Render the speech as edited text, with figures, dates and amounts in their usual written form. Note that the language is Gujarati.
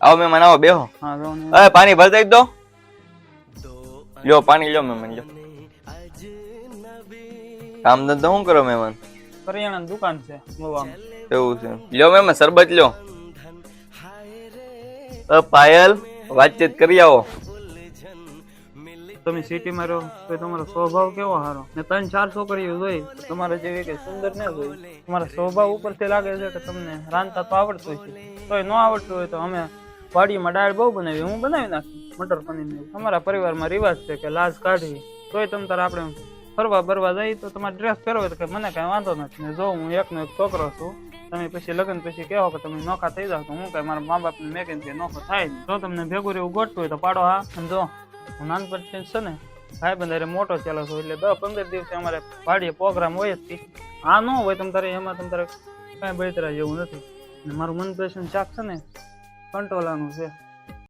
આવો મહેમાન આવો બેહો. હા જો ને. અરે પાણી ભરતા દો. લ્યો પાણી લ્યો મહેમાન લ્યો. કામ ધંધો શું કરો મહેમાન? કરિયાણાની દુકાન છે મોવામાં. એવું છે. લ્યો મહેમાન શરબત લ્યો. પાયલ વાતચીત કરી આવો. તમે સિટીમાં રહો તો તમારો સ્વભાવ કેવો સારો ને 3-4 છોકરીઓ જોઈ તમારે જેવી કે સુંદર ન જોઈ. તમારા સ્વભાવ ઉપરથી લાગે છે કે તમને રાંધતા તો આવડતું છે. તોય ન આવડતું હોય તો અમે વાડીમાં દાળ બહુ બનાવી, હું બનાવી નાખી મટર પનીર. અમારા પરિવારમાં રિવાજ છે કે લાજ કાઢવી. તોય તમ તારે આપણે ફરવા બરવા જઈએ તો તમારે ડ્રેસ પહેરવો તો કે મને કાંઈ વાંધો નથી ને જો હું એકનો એક છોકરો છું. તમે પછી લગ્ન પછી કહો કે તમે નોખા થઈ જાવ તો હું કઈ મારા મા બાપને મેં કઈ નોખો થાય નહીં. જો તમને ભેગું રહેવું ગોઠવું હોય તો પાડો હા. અને જો હું નાનપણથી છે ને ભાઈ બંધારે મોટો ચાલો છું એટલે 10-15 દિવસે અમારે વાડીએ પ્રોગ્રામ હોય જ. આ ન હોય તમ તારે એમાં તમ તારે કાંઈ બળતરા જેવું નથી. મારું મનપસંદ શાક છે ને કંટોલાનું છે.